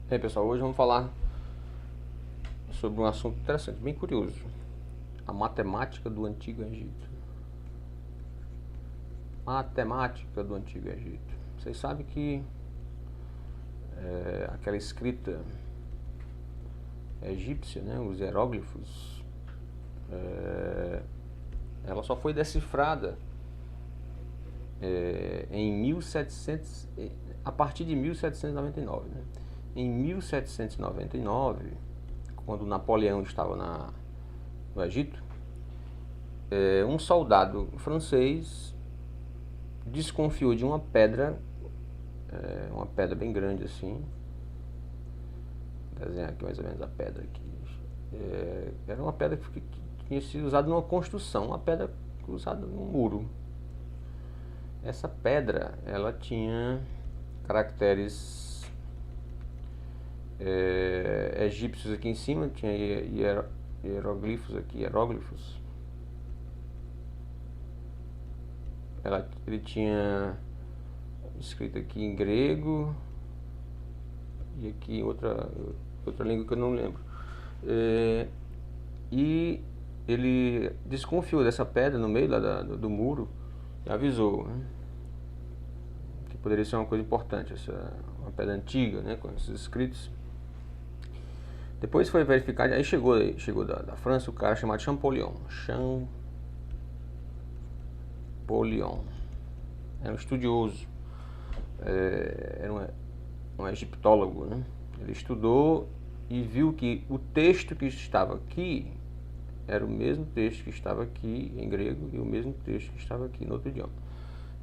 E aí, pessoal, hoje vamos falar sobre um assunto interessante, bem curioso: a matemática do Antigo Egito. Matemática do Antigo Egito. Vocês sabem que aquela escrita egípcia, né, os hieróglifos, ela só foi decifrada em 1700, a partir de 1799, né? Em 1799, quando Napoleão estava no Egito, um soldado francês desconfiou de uma pedra bem grande assim. Vou desenhar aqui mais ou menos a pedra aqui. Era uma pedra que tinha sido usada numa construção, uma pedra usada num muro. Essa pedra, ela tinha caracteres egípcios aqui em cima, tinha hieroglifos aqui, hieróglifos. Ele tinha escrito aqui em grego e aqui em outra língua que eu não lembro. E ele desconfiou dessa pedra no meio do muro e avisou, né, que poderia ser uma coisa importante, uma pedra antiga, né, com esses escritos. Depois foi verificado, aí chegou da França o cara chamado Champollion. Era um estudioso, era um egiptólogo, né? Ele estudou e viu que o texto que estava aqui era o mesmo texto que estava aqui em grego e o mesmo texto que estava aqui no outro idioma.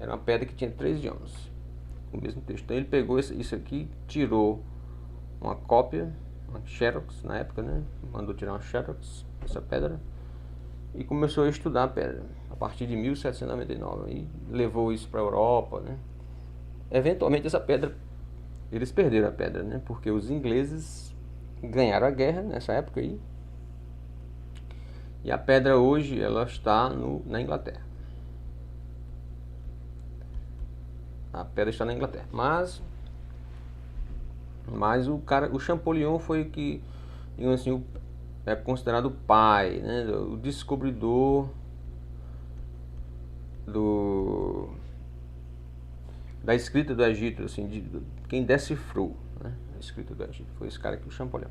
Era uma pedra que tinha 3 idiomas, o mesmo texto. Então ele pegou isso aqui, tirou uma cópia, uma xerox na época, né? Mandou tirar uma xerox dessa pedra e começou a estudar a pedra a partir de 1799 e levou isso para a Europa, né? Eventualmente essa pedra, eles perderam a pedra, né? Porque os ingleses ganharam a guerra nessa época aí. E a pedra hoje ela está na Inglaterra. A pedra está na Inglaterra. Mas o Champollion foi o que, digamos assim, é considerado o pai, né, o descobridor da escrita do Egito, assim, quem decifrou, né, a escrita do Egito. Foi esse cara aqui, o Champollion.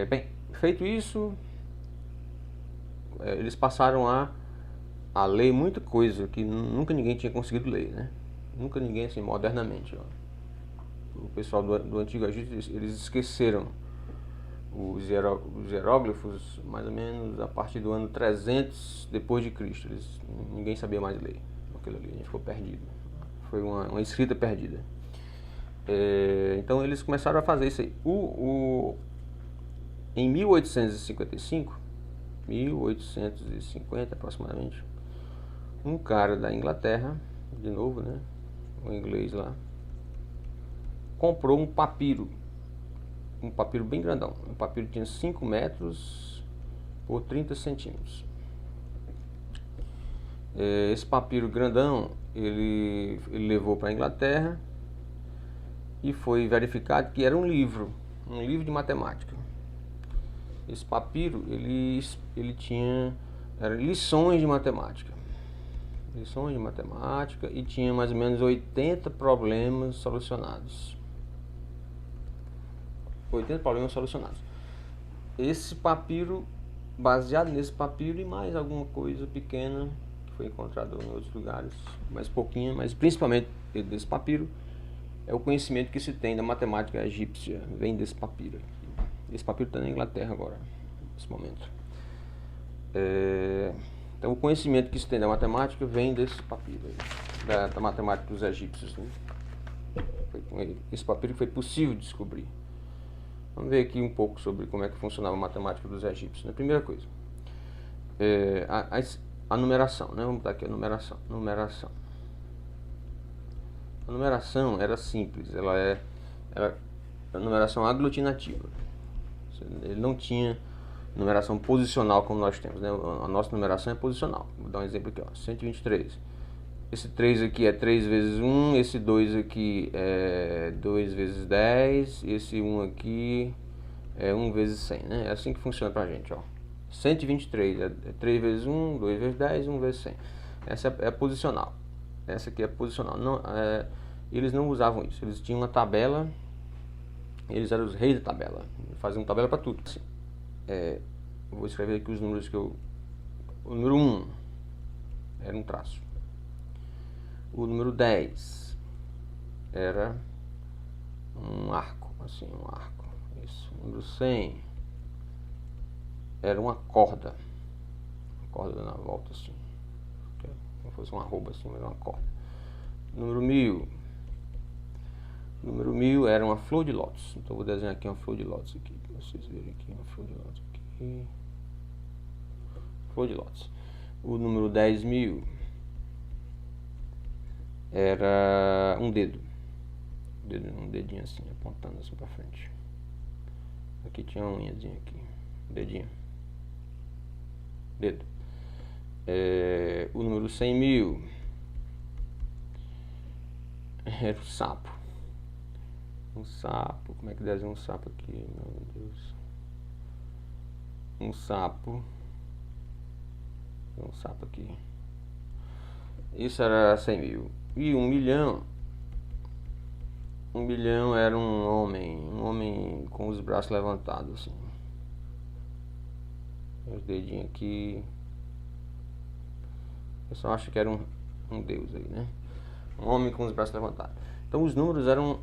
Bem, feito isso, eles passaram a ler muita coisa que nunca ninguém tinha conseguido ler, né? Nunca ninguém, assim, modernamente. Ó. O pessoal do Antigo Egito, eles esqueceram os hieróglifos mais ou menos a partir do ano 300 depois de Cristo. Ninguém sabia mais ler aquilo ali, a gente ficou perdido. Foi uma escrita perdida. Então eles começaram a fazer isso aí. Em 1850 aproximadamente, um cara da Inglaterra, de novo, né, um inglês lá, comprou um papiro bem grandão. O papiro tinha 5 metros por 30 centímetros. Esse papiro grandão ele levou para a Inglaterra e foi verificado que era um livro de matemática. Esse papiro ele tinha lições de matemática e tinha mais ou menos 80 problemas solucionados. Esse papiro, baseado nesse papiro e mais alguma coisa pequena que foi encontrado em outros lugares, mais pouquinho, mas principalmente desse papiro, é o conhecimento que se tem da matemática egípcia, vem desse papiro aqui. Esse papiro está na Inglaterra agora, nesse momento. Então o conhecimento que se tem da matemática vem desse papiro aí, da matemática dos egípcios, né? Foi com esse papiro que foi possível descobrir. Vamos ver aqui um pouco sobre como é que funcionava a matemática dos egípcios. A primeira coisa, a numeração, né? Vamos botar aqui a numeração. A numeração era simples, ela era a numeração aglutinativa. Ele não tinha numeração posicional como nós temos, né? A nossa numeração é posicional. Vou dar um exemplo aqui, ó, 123. esse 3 aqui é 3 vezes 1, esse 2 aqui é 2 vezes 10, esse 1 aqui é 1 vezes 100, né? É assim que funciona pra gente, ó. 123 é 3 vezes 1, 2 vezes 10, 1 vezes 100. Essa é a posicional. Essa aqui é a posicional. Não, eles não usavam isso, eles tinham uma tabela, eles eram os reis da tabela, faziam tabela para tudo. Assim, vou escrever aqui os números que eu... O número 1 era um traço. O número 10 era um arco, assim, um arco. Isso. O número 100 era uma corda dando a volta assim, como se fosse uma arroba assim, mas uma corda. O número 1000 era uma flor de lótus. Então vou desenhar aqui uma flor de lótus aqui, para vocês verem aqui uma flor de lótus aqui. Flor de lótus. O número 10.000 era um dedo. Um dedinho assim, apontando assim pra frente. Aqui tinha uma unhazinha aqui. Dedinho. Dedo. O número 100.000 era o sapo. Um sapo. Como é que desenha um sapo aqui? Meu Deus. Um sapo. Um sapo aqui. Isso era 100.000. E 1 milhão. 1 milhão era um homem com os braços levantados assim. Os dedinhos aqui. Eu só acho que era um deus aí, né? Um homem com os braços levantados. Então os números eram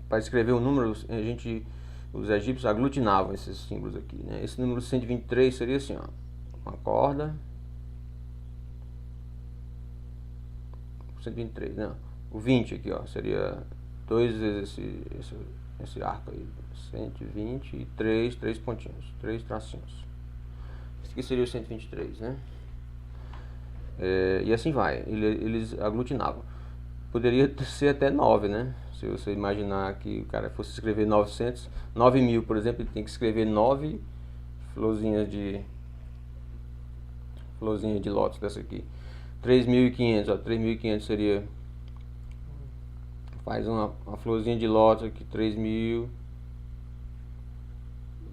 para escrever o número, os egípcios aglutinavam esses símbolos aqui, né? Esse número 123 seria assim, ó, uma corda. 123, não. O 20 aqui, ó, seria 2 vezes esse arco aí, 120 e 3 pontinhos, 3 tracinhos. Esse aqui seria o 123, né? E assim vai, eles aglutinavam. Poderia ser até 9, né? Se você imaginar que o cara fosse escrever 9.000, por exemplo, ele tem que escrever 9 florzinhas de lótus dessa aqui. 3.500, ó, 3.500 seria, faz uma florzinha de lótus aqui, 3.000,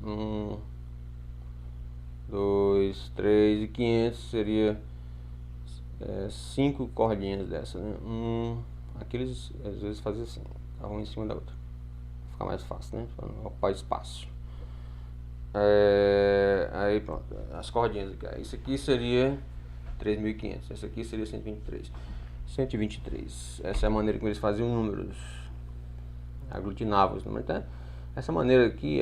1, 2, 3 e 500 seria 5 cordinhas dessa, né? Aqui eles às vezes fazem assim, uma em cima da outra, fica mais fácil, né? Para não ocupar espaço. Aí pronto, as cordinhas aqui. Isso aqui seria 3.500, essa aqui seria 123. 123, essa é a maneira como eles faziam números, aglutinavam os números. Então, essa maneira aqui,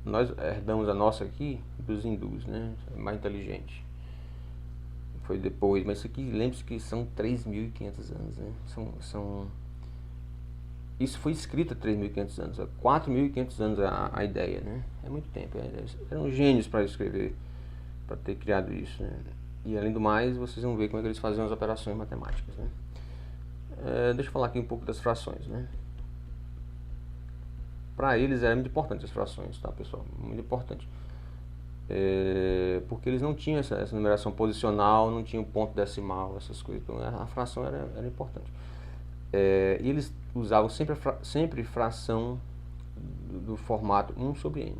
nós herdamos a nossa aqui dos hindus, né? É mais inteligente. Foi depois, mas isso aqui, lembre-se que são 3.500 anos, né? Isso foi escrito há 3.500 anos, há 4.500 anos a ideia, né? É muito tempo, eram gênios para escrever, para ter criado isso, né? E além do mais, vocês vão ver como é que eles faziam as operações matemáticas, né? Deixa eu falar aqui um pouco das frações, né? Para eles era muito importante as frações, tá, pessoal? Muito importante. Porque eles não tinham essa numeração posicional, não tinham ponto decimal, essas coisas. Então a fração era importante. E eles usavam sempre fração do formato 1 sobre n.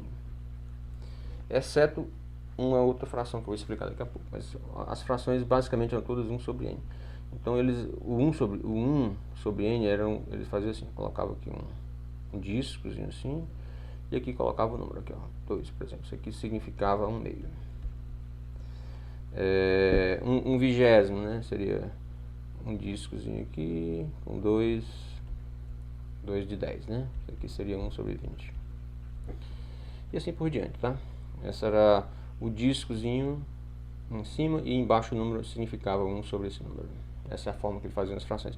Exceto uma outra fração que eu vou explicar daqui a pouco. Mas as frações basicamente eram todas 1 sobre n. Então o 1 sobre n eles faziam assim, colocavam aqui um discozinho assim, e aqui colocava o número aqui, ó, 2, por exemplo. Isso aqui significava 1/2. Um vigésimo, né? Seria um discozinho aqui com 2 de 10, né? Isso aqui seria 1 sobre 20. E assim por diante, tá? Essa era o discozinho em cima e embaixo o número significava 1 sobre esse número. Essa é a forma que eles faziam as frações.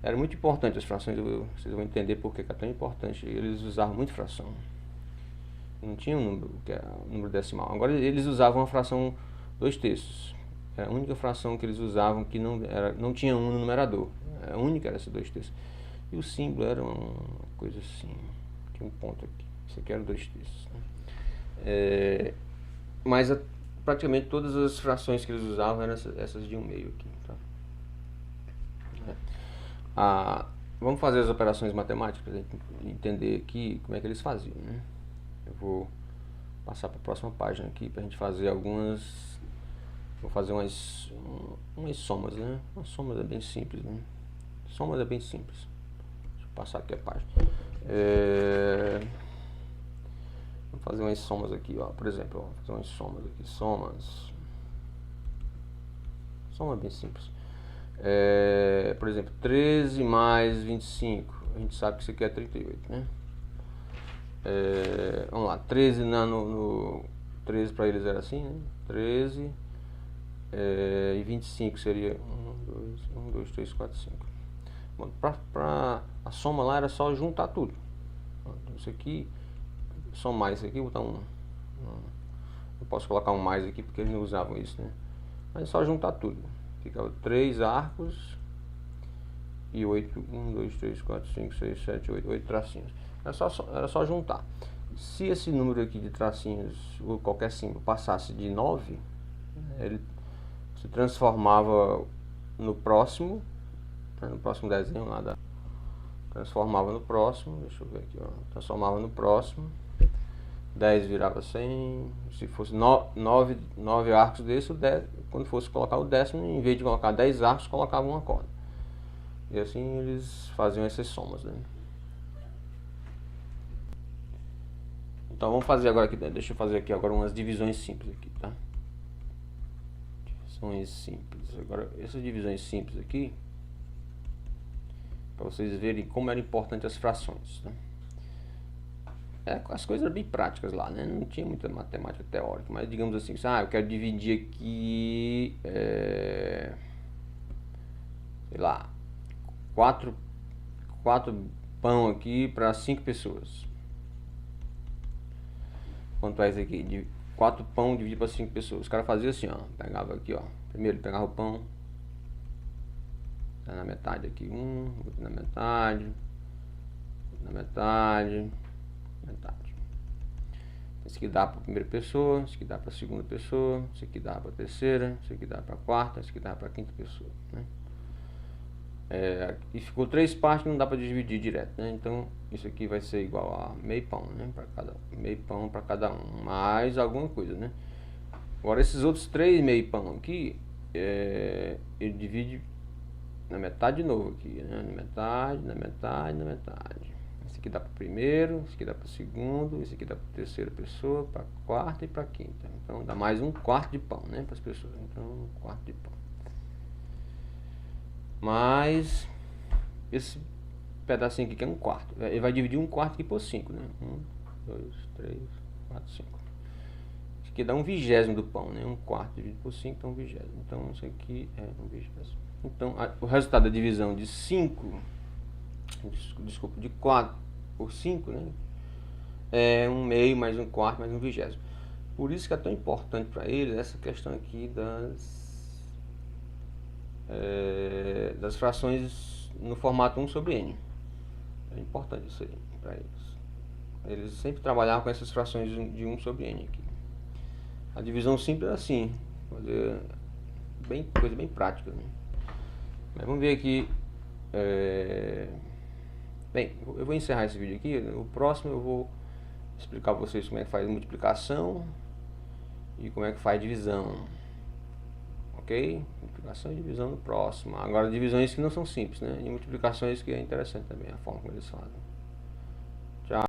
Era muito importante as frações, vocês vão entender porque é tão importante. Eles usavam muito fração. Não tinha um número, que é o número decimal. Agora eles usavam a fração 2/3. Era a única fração que eles usavam que não tinha 1 no numerador. A única era essa 2/3. E o símbolo era uma coisa assim. Tinha um ponto aqui. Isso aqui era 2/3. Né? Mas praticamente todas as frações que eles usavam eram essas de 1 meio aqui, tá? Vamos fazer as operações matemáticas para a gente entender aqui como é que eles faziam, né? Eu vou passar para a próxima página aqui para a gente fazer algumas. Vou fazer umas somas, né? As somas é bem simples, né? Somas é bem simples. Deixa eu passar aqui a página. Vamos fazer umas somas aqui, ó. Por exemplo, vou fazer umas somas aqui. Somas. Soma bem simples. Por exemplo, 13 mais 25. A gente sabe que isso aqui é 38, né? Vamos lá, 13 no 13 para eles era assim, né? 13 e 25 seria 1, 2, 3, 4, 5. Bom, a soma lá era só juntar tudo. Isso aqui, somar isso aqui, vou botar um. Eu posso colocar um mais aqui porque eles não usavam isso, né? Mas é só juntar tudo. Ficava 3 arcos e 8, 1, 2, 3, 4, 5, 6, 7, 8 tracinhos. Era só juntar. Se esse número aqui de tracinhos, ou qualquer símbolo, passasse de 9, ele se transformava no próximo desenho lá, transformava no próximo, deixa eu ver aqui, ó, transformava no próximo, 10 virava 100, se fosse 9 arcos desse, quando fosse colocar o décimo, em vez de colocar 10 arcos, colocava uma corda. E assim eles faziam essas somas, né? Então vamos fazer agora aqui, deixa eu fazer aqui agora umas divisões simples aqui, tá? Divisões simples. Agora essas divisões simples aqui, para vocês verem como era importante as frações, né? As coisas eram bem práticas lá, né? Não tinha muita matemática teórica, mas digamos assim, eu quero dividir aqui, sei lá, 4 pão aqui para 5 pessoas. Quanto é isso aqui? 4 pão dividido para 5 pessoas. Os caras faziam assim, ó. Pegava aqui, ó. Primeiro ele pegava o pão. Tá na metade aqui. Outro na metade. Outro na metade. Metade. Esse aqui dá para a primeira pessoa. Esse aqui dá para a segunda pessoa. Esse aqui dá para a terceira. Esse aqui dá para a quarta. Esse aqui dá para a quinta pessoa, né? E ficou 3 partes que não dá para dividir direto, né? Então isso aqui vai ser igual a meio pão, né? Meio pão para cada um, mais alguma coisa, né? Agora esses outros 3 meio pão aqui, ele divide na metade de novo aqui, né? Na metade, na metade, na metade. Esse aqui dá para o primeiro, esse aqui dá para o segundo, esse aqui dá para a terceira pessoa, para a quarta e para a quinta. Então dá mais 1/4 de pão, né? Para as pessoas. Então 1/4 de pão. Mas esse pedacinho aqui que é 1/4, ele vai dividir 1/4 aqui por 5, né? 1, 2, 3, 4, 5. Isso aqui dá 1/20 do pão, né? 1/4 dividido por 5 dá 1/20. Então isso aqui é 1/20. Então o resultado da divisão de 5, desculpa, de 4 por 5, né? É 1/2 mais 1/4 mais 1/20. Por isso que é tão importante para eles essa questão aqui das frações no formato 1/n. É importante isso aí para eles. Eles sempre trabalhavam com essas frações de 1/n aqui. A divisão simples é assim, coisa bem prática, né? Mas vamos ver aqui. Bem, eu vou encerrar esse vídeo aqui. No próximo eu vou explicar para vocês como é que faz multiplicação e como é que faz divisão. Ok? Multiplicação e divisão no próximo. Agora divisões que não são simples, né? E multiplicações que é interessante também, a forma como eles fazem.